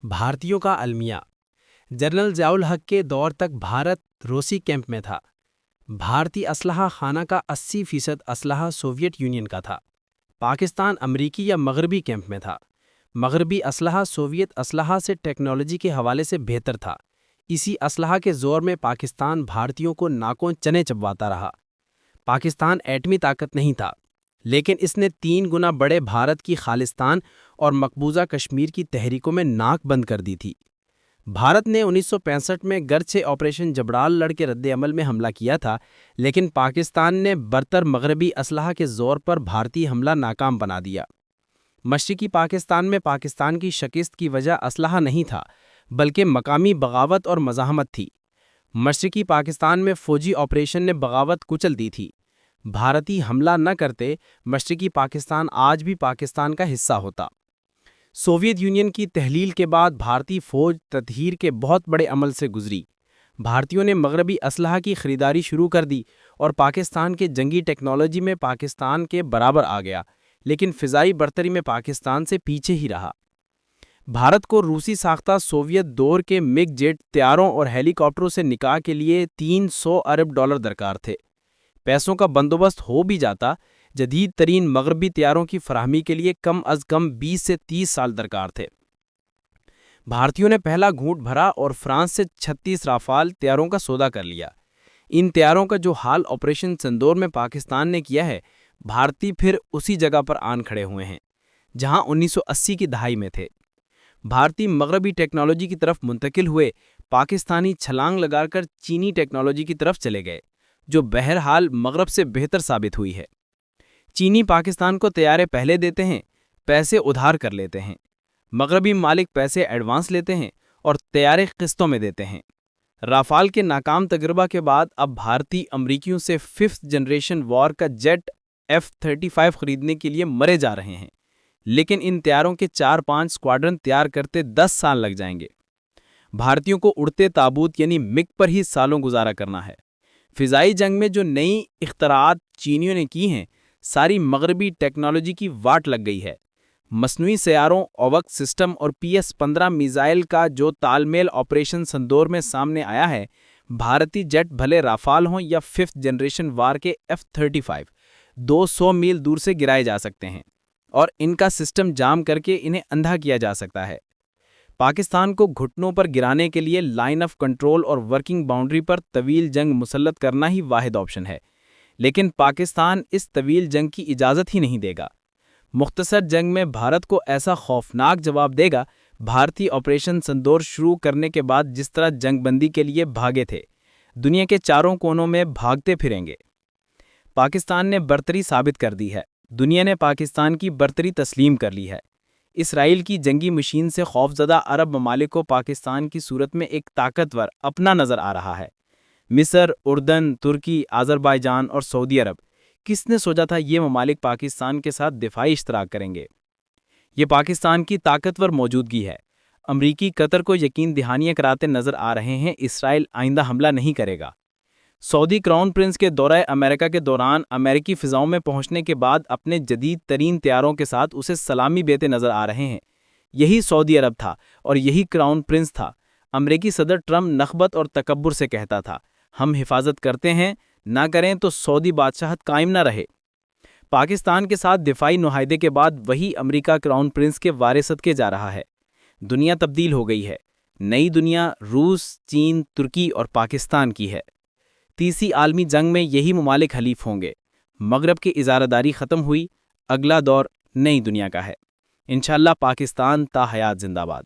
بھارتیوں کا المیہ۔ جنرل ضیاء الحق کے دور تک بھارت روسی کیمپ میں تھا۔ بھارتی اسلحہ خانہ کا 80% اسلحہ سوویت یونین کا تھا۔ پاکستان امریکی یا مغربی کیمپ میں تھا۔ مغربی اسلحہ سوویت اسلحہ سے ٹیکنالوجی کے حوالے سے بہتر تھا۔ اسی اسلحہ کے زور میں پاکستان بھارتیوں کو ناکوں چنے چبواتا رہا۔ پاکستان ایٹمی طاقت نہیں تھا، لیکن اس نے 3 گنا بڑے بھارت کی خالصتان اور مقبوضہ کشمیر کی تحریکوں میں ناک بند کر دی تھی۔ بھارت نے 1965 میں گرچہ آپریشن جبڑال لڑ کے رد عمل میں حملہ کیا تھا، لیکن پاکستان نے برتر مغربی اسلحہ کے زور پر بھارتی حملہ ناکام بنا دیا۔ مشرقی پاکستان میں پاکستان کی شکست کی وجہ اسلحہ نہیں تھا، بلکہ مقامی بغاوت اور مزاحمت تھی۔ مشرقی پاکستان میں فوجی آپریشن نے بغاوت کچل دی تھی۔ بھارتی حملہ نہ کرتے، مشرقی پاکستان آج بھی پاکستان کا حصہ ہوتا۔ سوویت یونین کی تحلیل کے بعد بھارتی فوج تطہیر کے بہت بڑے عمل سے گزری۔ بھارتیوں نے مغربی اسلحہ کی خریداری شروع کر دی اور پاکستان کے جنگی ٹیکنالوجی میں پاکستان کے برابر آ گیا، لیکن فضائی برتری میں پاکستان سے پیچھے ہی رہا۔ بھارت کو روسی ساختہ سوویت دور کے مگ جیٹ طیاروں اور ہیلی کاپٹروں سے نکاح کے لیے $300 ارب درکار تھے۔ پیسوں کا بندوبست ہو بھی جاتا، جدید ترین مغربی طیاروں کی فراہمی کے لیے کم از کم 20 سے 30 سال درکار تھے۔ بھارتیوں نے پہلا گھونٹ بھرا اور فرانس سے 36 رافال طیاروں کا سودا کر لیا۔ ان طیاروں کا جو حال آپریشن سندور میں پاکستان نے کیا ہے، بھارتی پھر اسی جگہ پر آن کھڑے ہوئے ہیں جہاں 1980 کی دہائی میں تھے۔ بھارتی مغربی ٹیکنالوجی کی طرف منتقل ہوئے، پاکستانی چھلانگ لگا کر چینی ٹیکنالوجی کی طرف چلے گئے، جو بہرحال مغرب سے بہتر ثابت ہوئی ہے۔ چینی پاکستان کو طیارے پہلے دیتے ہیں، پیسے ادھار کر لیتے ہیں۔ مغربی ممالک پیسے ایڈوانس لیتے ہیں اور طیارے قسطوں میں دیتے ہیں۔ رافال کے ناکام تجربہ کے بعد اب بھارتی امریکیوں سے 5th جنریشن وار کا جیٹ F-35 خریدنے کے لیے مرے جا رہے ہیں، لیکن ان طیاروں کے 4-5 اسکواڈرن تیار کرتے 10 سال لگ جائیں گے۔ بھارتیوں کو اڑتے تابوت یعنی مگ پر ہی سالوں گزارا کرنا ہے۔ فضائی جنگ میں جو نئی اختراعات چینیوں نے کی ہیں، ساری مغربی ٹیکنالوجی کی واٹ لگ گئی ہے۔ مصنوعی سیاروں، اوک سسٹم اور PS-15 میزائل کا جو تال میل آپریشن سندور میں سامنے آیا ہے، بھارتی جیٹ بھلے رافال ہوں یا 5th جنریشن وار کے F-35 200 میل دور سے گرائے جا سکتے ہیں اور ان کا سسٹم جام کر کے انہیں اندھا کیا جا سکتا ہے۔ پاکستان کو گھٹنوں پر گرانے کے لیے لائن آف کنٹرول اور ورکنگ باؤنڈری پر طویل جنگ مسلط کرنا ہی واحد آپشن ہے، لیکن پاکستان اس طویل جنگ کی اجازت ہی نہیں دے گا۔ مختصر جنگ میں بھارت کو ایسا خوفناک جواب دے گا، بھارتی آپریشن سندور شروع کرنے کے بعد جس طرح جنگ بندی کے لیے بھاگے تھے، دنیا کے چاروں کونوں میں بھاگتے پھریں گے۔ پاکستان نے برتری ثابت کر دی ہے، دنیا نے پاکستان کی برتری تسلیم کر لی ہے۔ اسرائیل کی جنگی مشین سے خوفزدہ عرب ممالک کو پاکستان کی صورت میں ایک طاقتور اپنا نظر آ رہا ہے۔ مصر، اردن، ترکی، آذربائیجان اور سعودی عرب، کس نے سوچا تھا یہ ممالک پاکستان کے ساتھ دفاعی اشتراک کریں گے؟ یہ پاکستان کی طاقتور موجودگی ہے۔ امریکی قطر کو یقین دہانیاں کراتے نظر آ رہے ہیں اسرائیل آئندہ حملہ نہیں کرے گا۔ سعودی کراؤن پرنس کے دورہ امریکہ کے دوران امریکی فضاؤں میں پہنچنے کے بعد اپنے جدید ترین طیاروں کے ساتھ اسے سلامی دیتے نظر آ رہے ہیں۔ یہی سعودی عرب تھا اور یہی کراؤن پرنس تھا۔ امریکی صدر ٹرمپ نخبت اور تکبر سے کہتا تھا، ہم حفاظت کرتے ہیں، نہ کریں تو سعودی بادشاہت قائم نہ رہے۔ پاکستان کے ساتھ دفاعی معاہدے کے بعد وہی امریکہ کراؤن پرنس کے وارثت کے جا رہا ہے۔ دنیا تبدیل ہو گئی ہے۔ نئی دنیا روس، چین، ترکی اور پاکستان کی ہے۔ تیسری عالمی جنگ میں یہی ممالک حلیف ہوں گے۔ مغرب کی اجارہ داری ختم ہوئی، اگلا دور نئی دنیا کا ہے۔ انشاءاللہ پاکستان تا حیات زندہ باد۔